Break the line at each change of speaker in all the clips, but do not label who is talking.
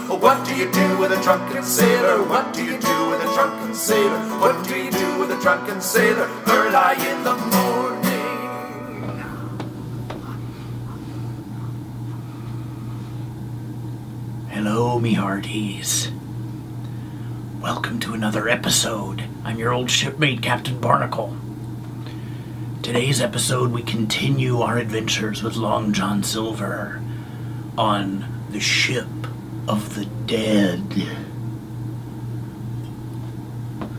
What do you do with a drunken sailor? What do you do with a drunken sailor? What do you do with a drunken sailor early in the morning?
Hello, me hearties. Welcome to another episode. I'm your old shipmate, Captain Barnacle. Today's episode, we continue our adventures with Long John Silver on the ship of the dead.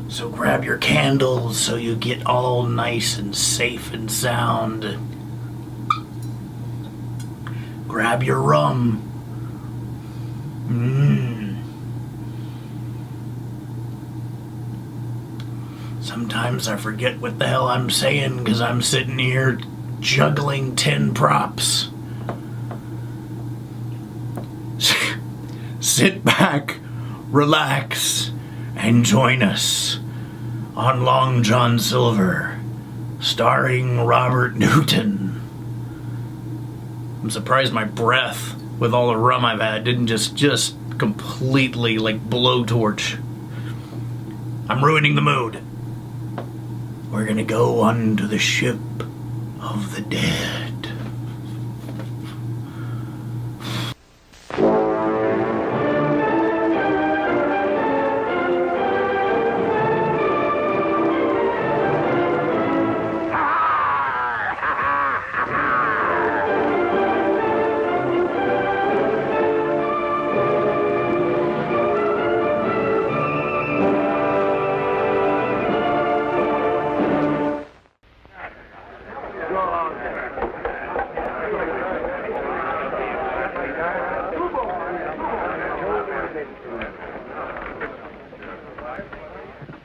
So grab your candles so you get all nice and safe and sound. Grab your rum. Sometimes I forget what the hell I'm saying because I'm sitting here juggling 10 props. Sit back, relax, and join us on Long John Silver, starring Robert Newton. I'm surprised my breath, with all the rum I've had, didn't just completely like blowtorch. I'm ruining the mood. We're gonna go onto the ship of the dead.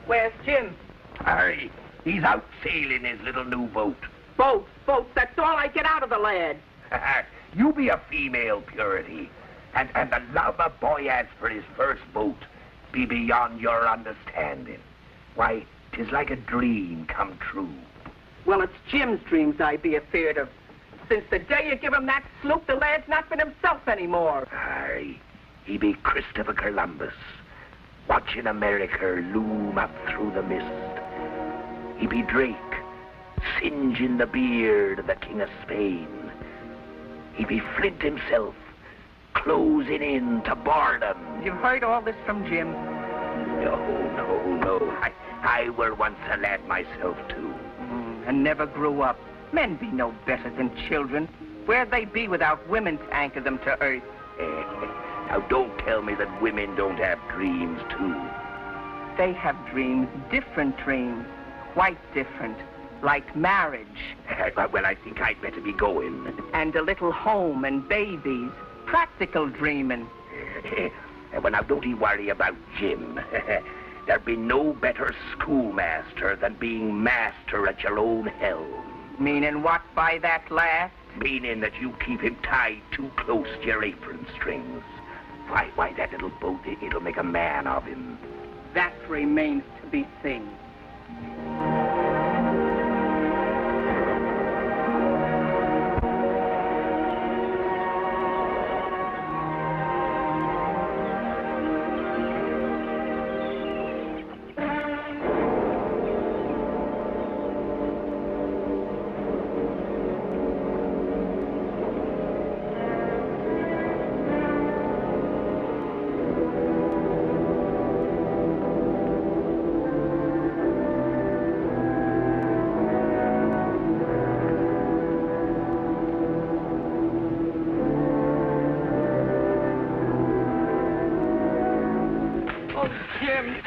Where's Jim?
Harry, he's out sailing his little new boat.
Boat, that's all I get out of the lad.
You be a female purity, and the love a boy has for his first boat be beyond your understanding. Why, 'tis like a dream come true.
Well, it's Jim's dreams I be afeard of. Since the day you give him that sloop, the lad's not been himself anymore.
Harry, he be Christopher Columbus, watching America loom up through the mist. He be Drake, singeing the beard of the King of Spain. He be Flint himself, closing in to boredom.
You've heard all this from Jim?
No. I were once a lad myself, too.
And never grew up. Men be no better than children. Where'd they be without women to anchor them to earth?
Now, don't tell me that women don't have dreams, too.
They have dreams, different dreams, quite different, like marriage.
Well, I think I'd better be going.
And a little home and babies, practical dreaming.
Well, now, don't you worry about Jim. There'd be no better schoolmaster than being master at your own helm.
Meaning what by that last?
Meaning that you keep him tied too close to your apron strings. Why, that little boat, it'll make a man of him.
That remains to be seen.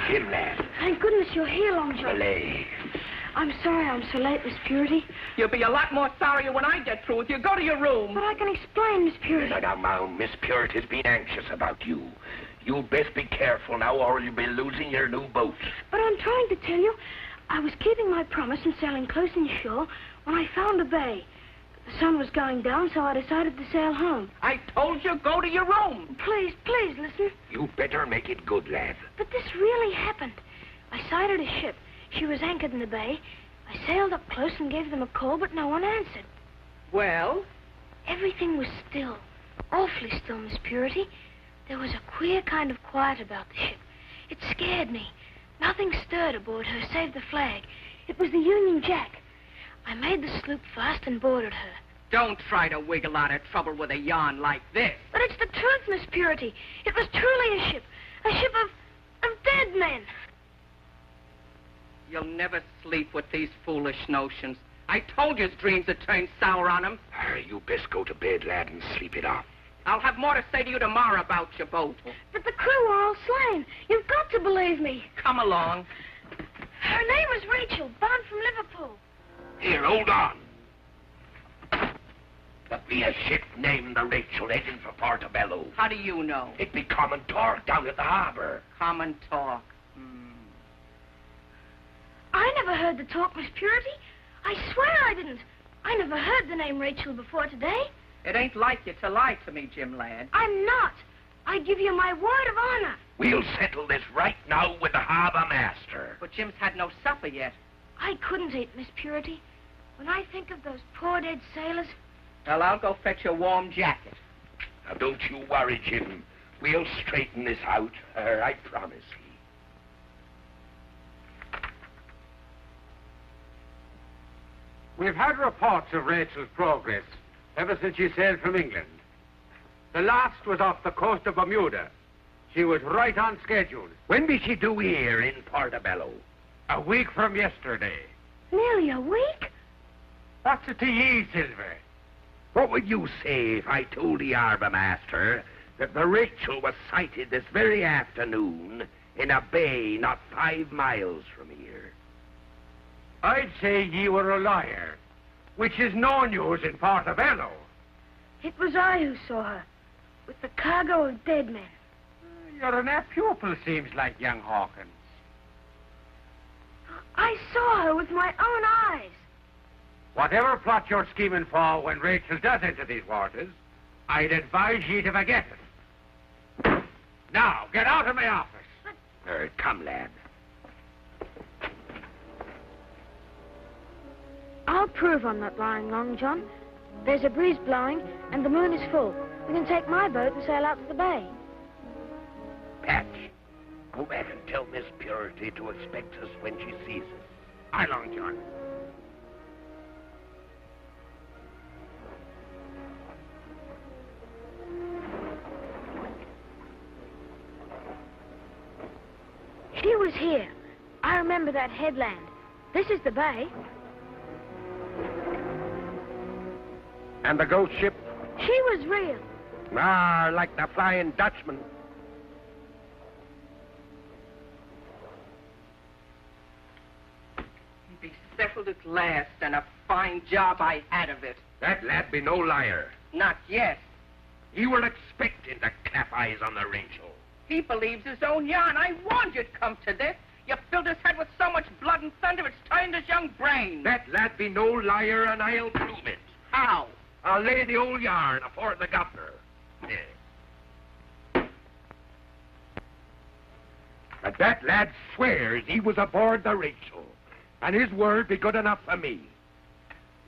Jim, lad.
Thank goodness you're here, Long John.
Belay.
I'm sorry I'm so late, Miss Purity.
You'll be a lot more sorrier when I get through with you. Go to your room.
But I can explain, Miss Purity.
Now, Miss Purity's been anxious about you. You'd best be careful now, or you'll be losing your new boat.
But I'm trying to tell you, I was keeping my promise and sailing close inshore when I found a bay. The sun was going down, so I decided to sail home.
I told you, go to your room.
Please, listen.
You better make it good, lad.
But this really happened. I sighted a ship. She was anchored in the bay. I sailed up close and gave them a call, but no one answered.
Well?
Everything was still. Awfully still, Miss Purity. There was a queer kind of quiet about the ship. It scared me. Nothing stirred aboard her save the flag. It was the Union Jack. I made the sloop fast and boarded her.
Don't try to wiggle out of trouble with a yarn like this.
But it's the truth, Miss Purity. It was truly a ship of dead men.
You'll never sleep with these foolish notions. I told you his dreams had turned sour on him.
You best go to bed, lad, and sleep it off.
I'll have more to say to you tomorrow about your boat.
But the crew are all slain. You've got to believe me.
Come along.
Her name was Rachel, bound from Liverpool.
Here, hold on. There'll be a ship named the Rachel heading for Portobello.
How do you know?
It be common talk down at the harbor.
Common talk.
I never heard the talk, Miss Purity. I swear I didn't. I never heard the name Rachel before today.
It ain't like you to lie to me, Jim lad.
I'm not. I give you my word of honor.
We'll settle this right now with the harbor master.
But Jim's had no supper yet.
I couldn't eat, Miss Purity. When I think of those poor dead sailors...
Well, I'll go fetch you a warm jacket.
Now, don't you worry, Jim. We'll straighten this out, I promise you.
We've had reports of Rachel's progress ever since she sailed from England. The last was off the coast of Bermuda. She was right on schedule.
When did she do here in Portobello?
A week from yesterday.
Nearly a week?
What's it to ye, Silver?
What would you say if I told the harbor master that the Rachel was sighted this very afternoon in a bay not 5 miles from here?
I'd say ye were a liar, which is no news in Portobello.
It was I who saw her, with the cargo of dead men.
You're an apt pupil, seems like, young Hawkins.
I saw her with my own eyes.
Whatever plot you're scheming for when Rachel does enter these waters, I'd advise ye to forget it. Now, get out of my office.
Come, lad.
I'll prove I'm not lying, Long John. There's a breeze blowing, and the moon is full. We can take my boat and sail out to the bay.
Patch, go back and tell Miss Purity to expect us when she sees us.
Aye, Long John.
She was here. I remember that headland. This is the bay.
And the ghost ship?
She was real.
Ah, like the Flying Dutchman.
Be settled at last, and a fine job I had of it.
That lad be no liar.
Not yet.
He were expecting to clap eyes on the Rachel.
He believes his own yarn. I warned you'd come to this. You filled his head with so much blood and thunder, it's turned his young brain.
That lad be no liar, and I'll prove it.
How?
I'll lay the old yarn afore the governor. But that lad swears he was aboard the Rachel, and his word be good enough for me.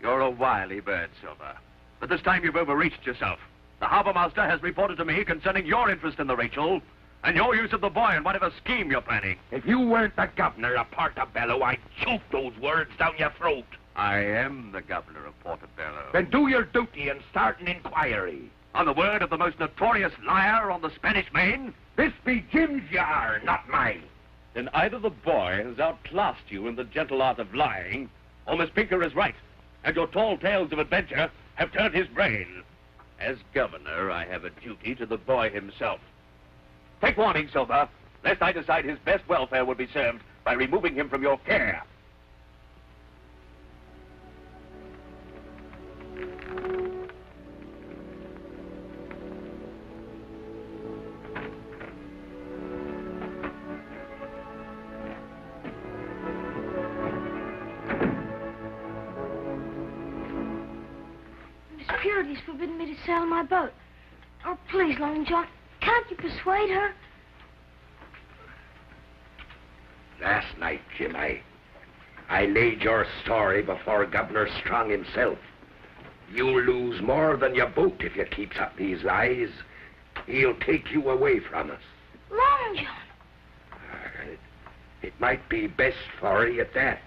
You're a wily bird, Silver. But this time you've overreached yourself. The harbor master has reported to me concerning your interest in the Rachel and your use of the boy in whatever scheme you're planning.
If you weren't the governor of Portobello, I'd choke those words down your throat.
I am the governor of Portobello.
Then do your duty and start an inquiry.
On the word of the most notorious liar on the Spanish Main?
This be Jim's yarn, not mine.
Then either the boy has outclassed you in the gentle art of lying, or Miss Pinker is right, and your tall tales of adventure have turned his brain. As governor, I have a duty to the boy himself. Take warning, Silver, lest I decide his best welfare will be served by removing him from your care.
Miss Purity's forbidden me to sail my boat. Oh, please, Long John, can't you persuade her?
Last night, Jim, I laid your story before Governor Strong himself. You'll lose more than your boat if you keeps up these lies. He'll take you away from us.
Long John.
It might be best for you at that.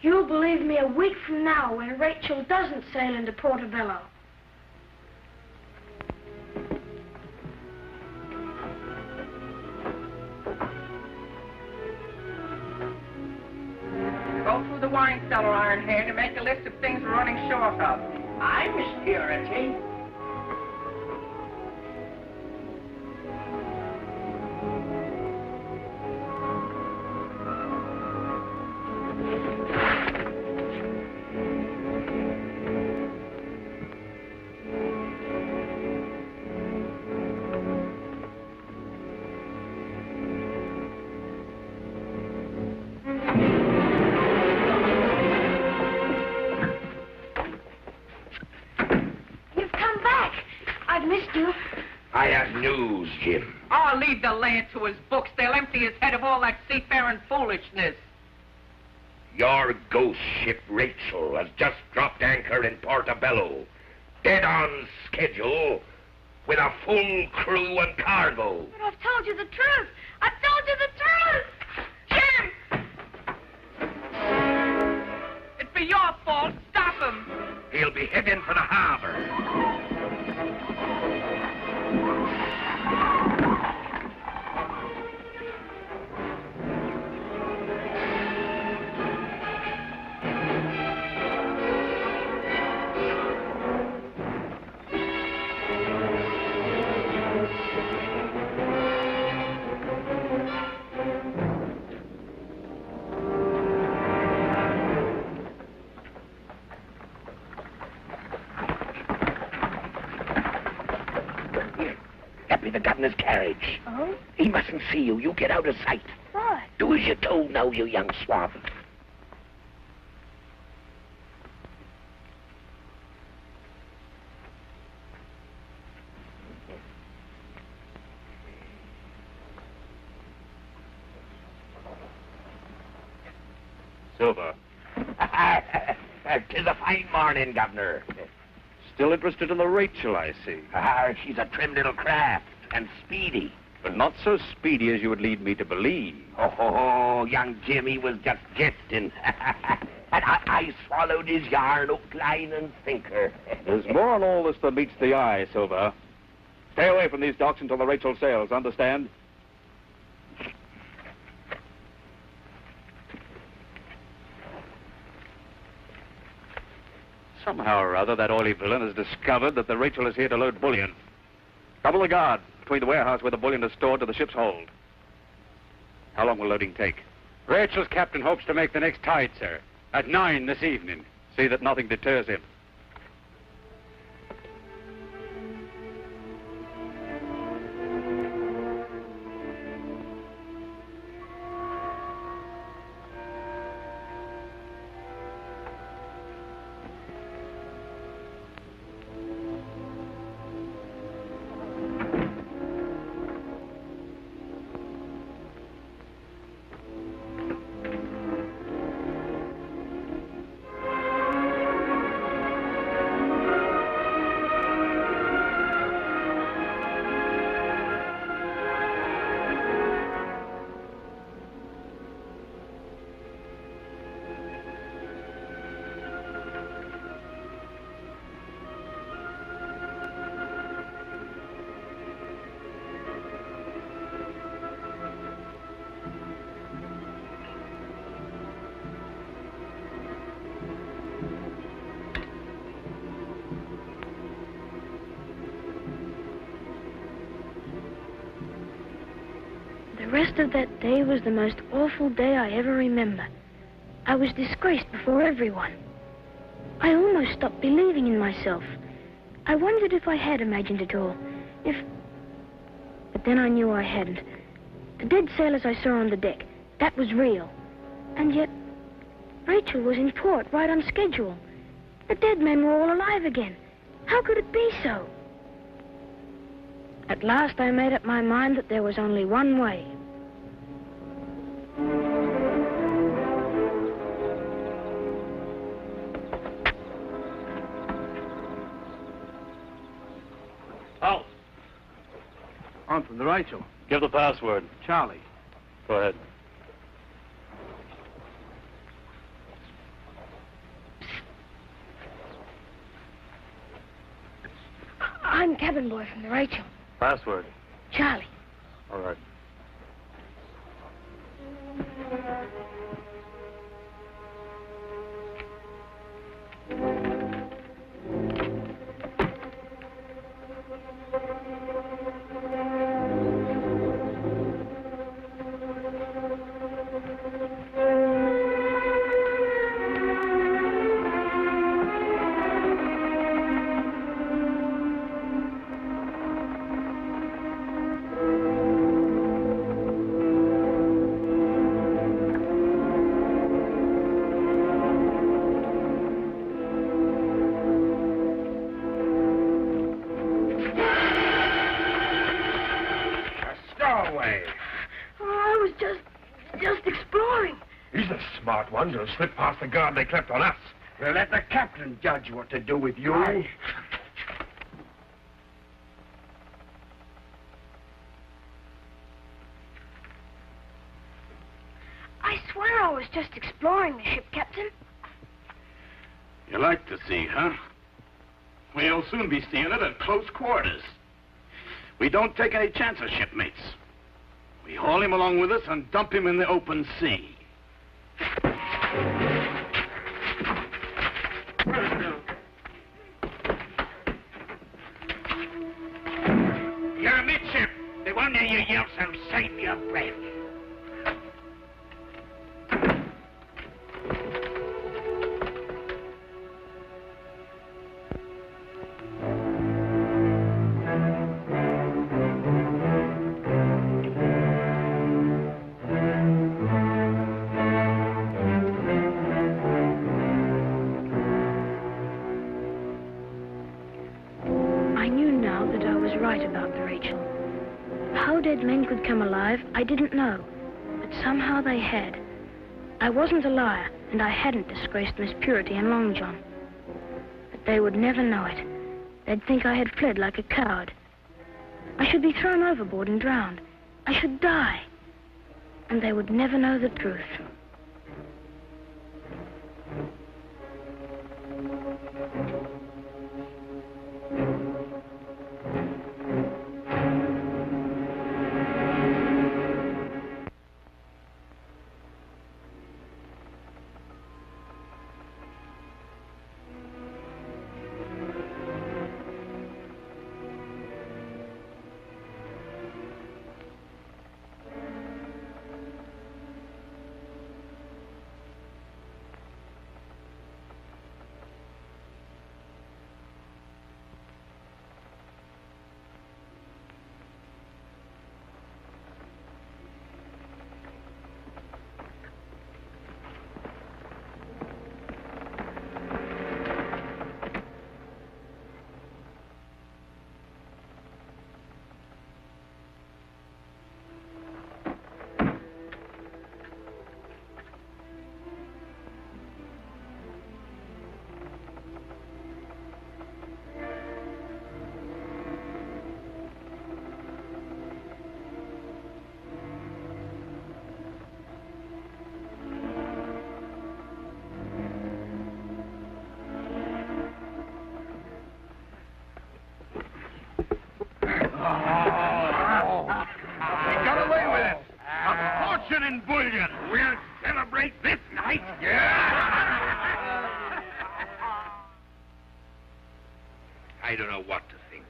You'll believe me a week from now when Rachel doesn't sail into Portobello.
Go through the wine cellar, Iron Hand, and make a list of things we're running short of.
I'm security.
I have news, Jim.
Oh, leave the lad to his books. They'll empty his head of all that seafaring foolishness.
Your ghost ship, Rachel, has just dropped anchor in Portobello. Dead on schedule, with a full crew and cargo.
But I've told you the truth. I've told you the truth! Jim!
It'd be your fault. Stop him.
He'll be heading for the harbor. The governor's carriage.
Oh?
He mustn't see you. You get out of sight.
What?
Do as you're told now, you young swab.
Silver.
'Tis a fine morning, Governor.
Still interested in the Rachel, I see.
She's a trim little craft, and speedy.
But not so speedy as you would lead me to believe.
Oh, young Jimmy was just jesting. And I swallowed his yarn, hook, line, and sinker.
There's more on all this than meets the eye, Silver. Stay away from these docks until the Rachel sails, understand? Somehow or other, that oily villain has discovered that the Rachel is here to load bullion. Double the guard between the warehouse where the bullion is stored to the ship's hold. How long will loading take?
Rachel's captain hopes to make the next tide, sir. At 9 this evening.
See that nothing deters him.
The rest of that day was the most awful day I ever remember. I was disgraced before everyone. I almost stopped believing in myself. I wondered if I had imagined it all. But then I knew I hadn't. The dead sailors I saw on the deck, that was real. And yet, Rachel was in port, right on schedule. The dead men were all alive again. How could it be so? At last I made up my mind that there was only one way.
I'm from the Rachel.
Give the password.
Charlie.
Go ahead.
I'm cabin boy from the Rachel.
Password.
Charlie.
All right.
Smart ones will slip past the guard they clapped on us. We'll let the captain judge what to do with you. Aye.
I swear I was just exploring the ship, Captain.
You like to see, huh? We'll soon be seeing it at close quarters. We don't take any chances, shipmates. We haul him along with us and dump him in the open sea.
You're midship. The one of you yells and save your breath.
Men could come alive, I didn't know. But somehow they had. I wasn't a liar, and I hadn't disgraced Miss Purity and Long John. But they would never know it. They'd think I had fled like a coward. I should be thrown overboard and drowned. I should die. And they would never know the truth.
In bullion. We'll celebrate this night. Yeah. I don't know what to think.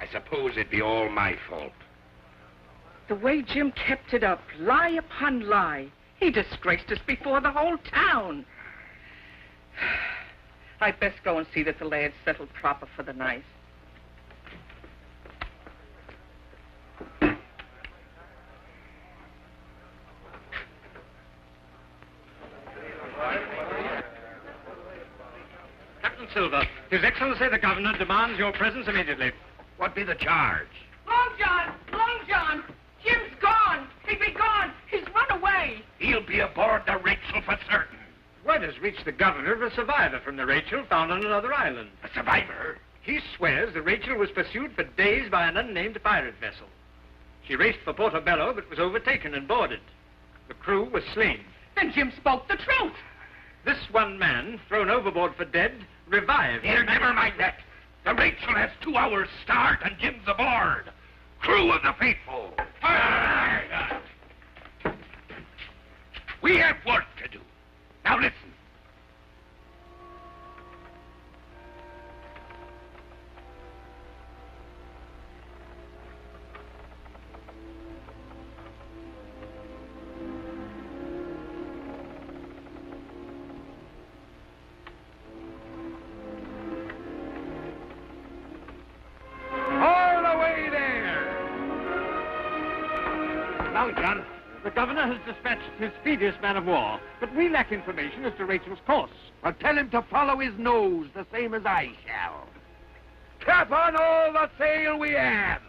I suppose it'd be all my fault.
The way Jim kept it up, lie upon lie. He disgraced us before the whole town. I'd best go and see that the lad's settled proper for the night.
Silver, His Excellency the Governor demands your presence immediately.
What be the charge?
Long John! Jim's gone! He be gone! He's run away!
He'll be aboard the Rachel for certain.
Word has reached the Governor of a survivor from the Rachel found on another island.
A survivor?
He swears that Rachel was pursued for days by an unnamed pirate vessel. She raced for Portobello, but was overtaken and boarded. The crew was slain.
Then Jim spoke the truth.
This one man, thrown overboard for dead, revived.
Here, never mind that. The Rachel has 2 hours start and Jim's aboard. Crew of the faithful. We have work to do. Now listen.
All the way there!
Now, John.
The governor has dispatched his speediest man of war, but we lack information as to Rachel's course.
Well, tell him to follow his nose, the same as I shall. Clap on all the sail we have.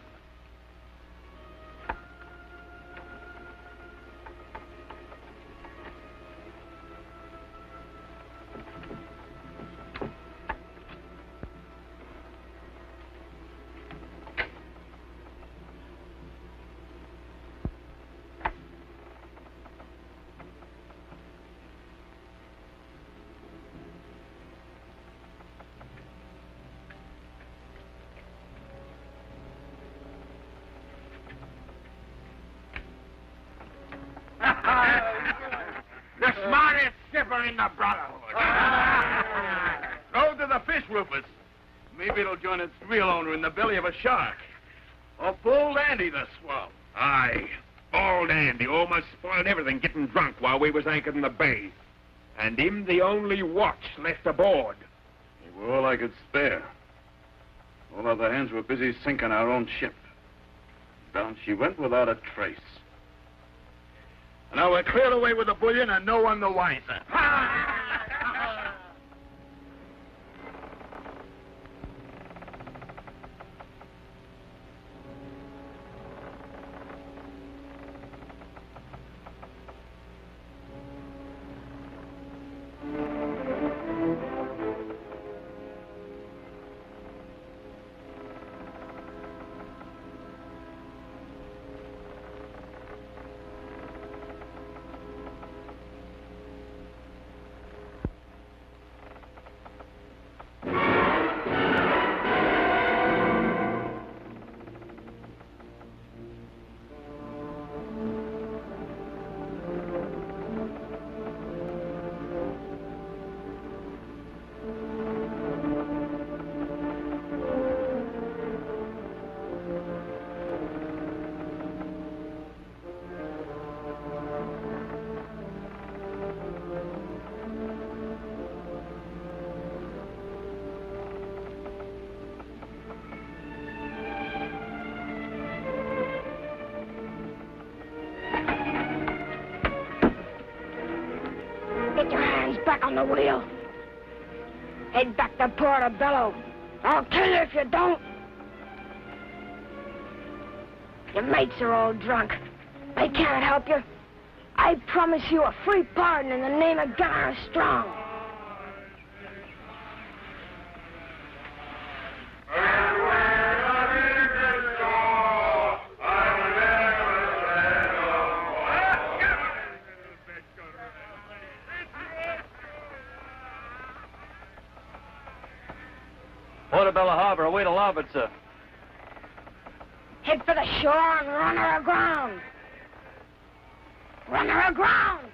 The smartest skipper in the Brotherhood.
Throw to the fish, Rufus. Maybe it'll join its real owner in the belly of a shark. Or Bold Andy, the swell.
Aye, Bald Andy almost spoiled everything getting drunk while we was anchored in the bay. And him the only watch left aboard.
We were all I could spare. All other hands were busy sinking our own ship. Down she went without a trace.
Now we're clear away with the bullion and no one the wiser.
Get your hands back on the wheel. Head back to Portobello. I'll kill you if you don't. Your mates are all drunk. They can't help you. I promise you a free pardon in the name of Governor Strong.
Portobello Harbor, away to larboard, sir.
Head for the shore and run her aground. Run her aground.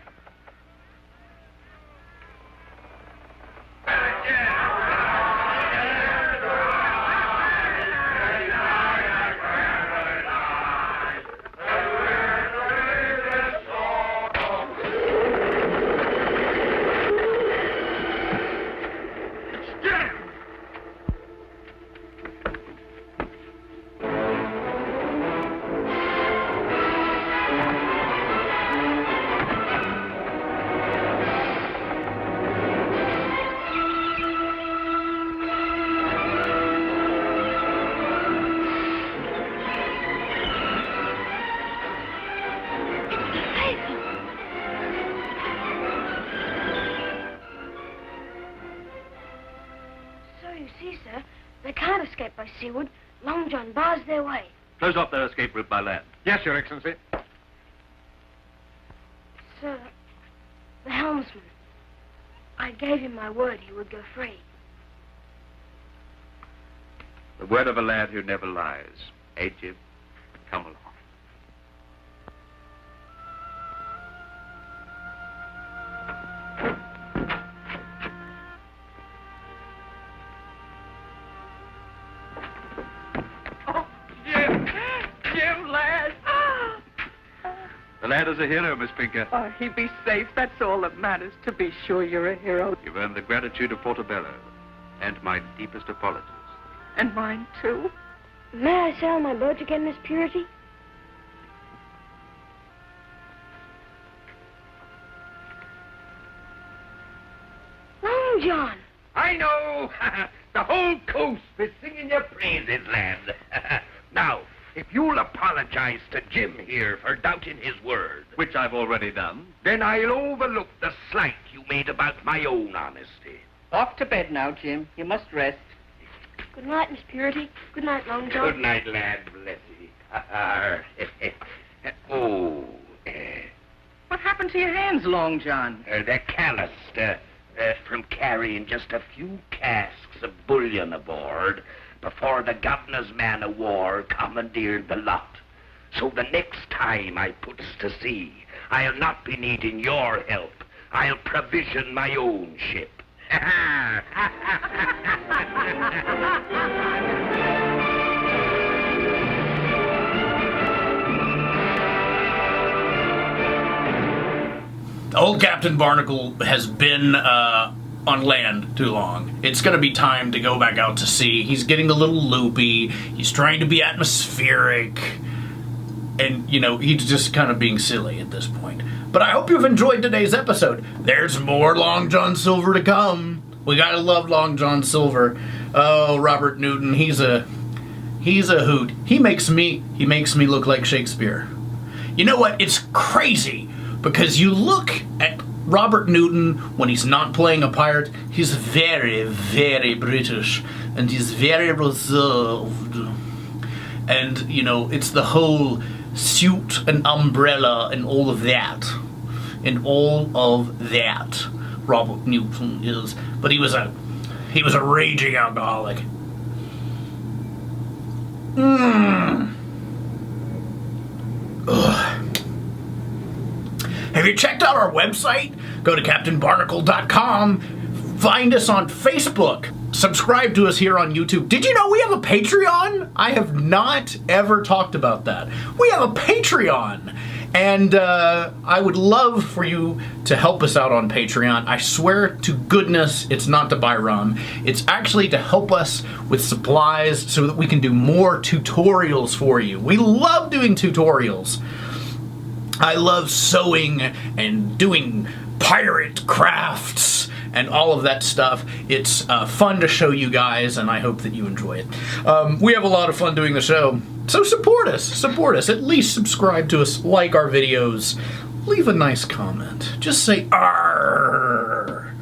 They can't escape by seaward. Long John bars their way.
Close off their escape route by land.
Yes, Your Excellency.
Sir, the helmsman. I gave him my word he would go free.
The word of a lad who never lies. Eh, Jim? Come along.
Jim, lad.
The lad is a hero, Miss Pinker.
Oh, he be safe. That's all that matters. To be sure you're a hero.
You've earned the gratitude of Portobello and my deepest apologies.
And mine, too.
May I sail my boat again, Miss Purity? Long John!
I know. The whole coast is singing your praises, lad. Now, if you'll apologize to Jim here for doubting his word,
Which I've already done.
then I'll overlook the slight you made about my own honesty.
Off to bed now, Jim. You must rest.
Good night, Miss Purity. Good night, Long John.
Good night, lad. Bless you. Oh,
What happened to your hands, Long John?
they're calloused from carrying just a few casks of bullion aboard before the governor's man of war commandeered the lot. So the next time I puts to sea, I'll not be needing your help. I'll provision my own ship.
Old Captain Barnacle has been on land too long. It's going to be time to go back out to sea. He's getting a little loopy. He's trying to be atmospheric. And, you know, he's just kind of being silly at this point. But I hope you've enjoyed today's episode. There's more Long John Silver to come. We gotta love Long John Silver. Oh, Robert Newton, he's a hoot. He makes me look like Shakespeare. You know what? It's crazy because you look at Robert Newton when he's not playing a pirate. He's very, very British and he's very reserved. And, you know, it's the whole suit and umbrella and all of that. And all of that Robert Newton is. But he was a raging alcoholic. Ugh. Have you checked out our website? Go to CaptainBarnacle.com. Find us on Facebook. Subscribe to us here on YouTube. Did you know we have a Patreon? I have not ever talked about that. We have a Patreon. And I would love for you to help us out on Patreon. I swear to goodness it's not to buy rum. It's actually to help us with supplies so that we can do more tutorials for you. We love doing tutorials. I love sewing and doing pirate crafts and all of that stuff. It's fun to show you guys, and I hope that you enjoy it. We have a lot of fun doing the show, so support us. At least subscribe to us, like our videos, leave a nice comment. Just say, "Arr."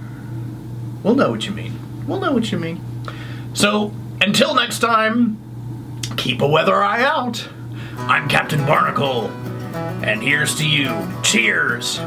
We'll know what you mean. So, until next time, keep a weather eye out. I'm Captain Barnacle, and here's to you. Cheers!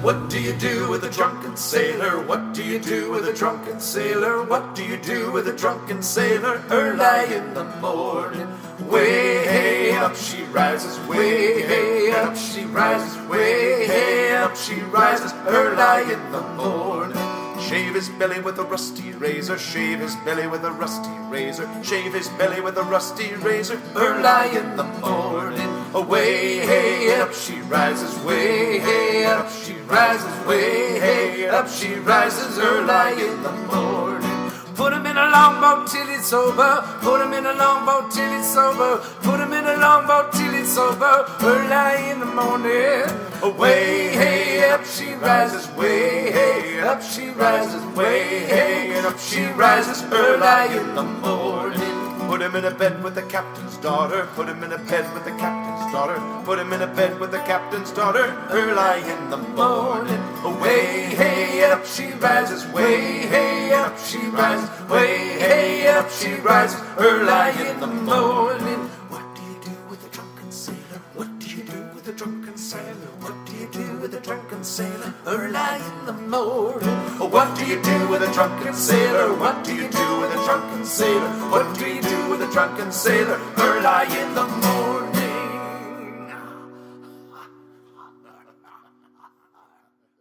What do you do with a drunken sailor? What do you do with a drunken sailor? What do you do with a drunken sailor? Early in the morning, way up she rises, way up she rises, way up she rises, early in the morning. Shave his belly with a rusty razor, shave his belly with a rusty razor, shave his belly with a rusty razor, early in the morning. Way up she rises, way up she rises, way up she rises, early in the morning. Put him in a longboat till he's sober, put him in a longboat till he's sober, put him in a longboat till he's sober, early in the morning. Way up she rises, way up she rises, way up she rises, early in the morning. Put him in a bed with the captain's daughter. Put him in a bed with the captain's daughter. Put him in a bed with the captain's daughter. Early in the morning, away, hey, up she rises. Way, hey, up she rises. Way, hey, up she rises. Early in the morning. What do you do with a drunken sailor? What do you do with a drunken sailor? What do you do with a drunken sailor? Early in the morning. What do you do with a drunken sailor? What do you do with a drunken sailor? What do you do with a drunken sailor? Early in the morning.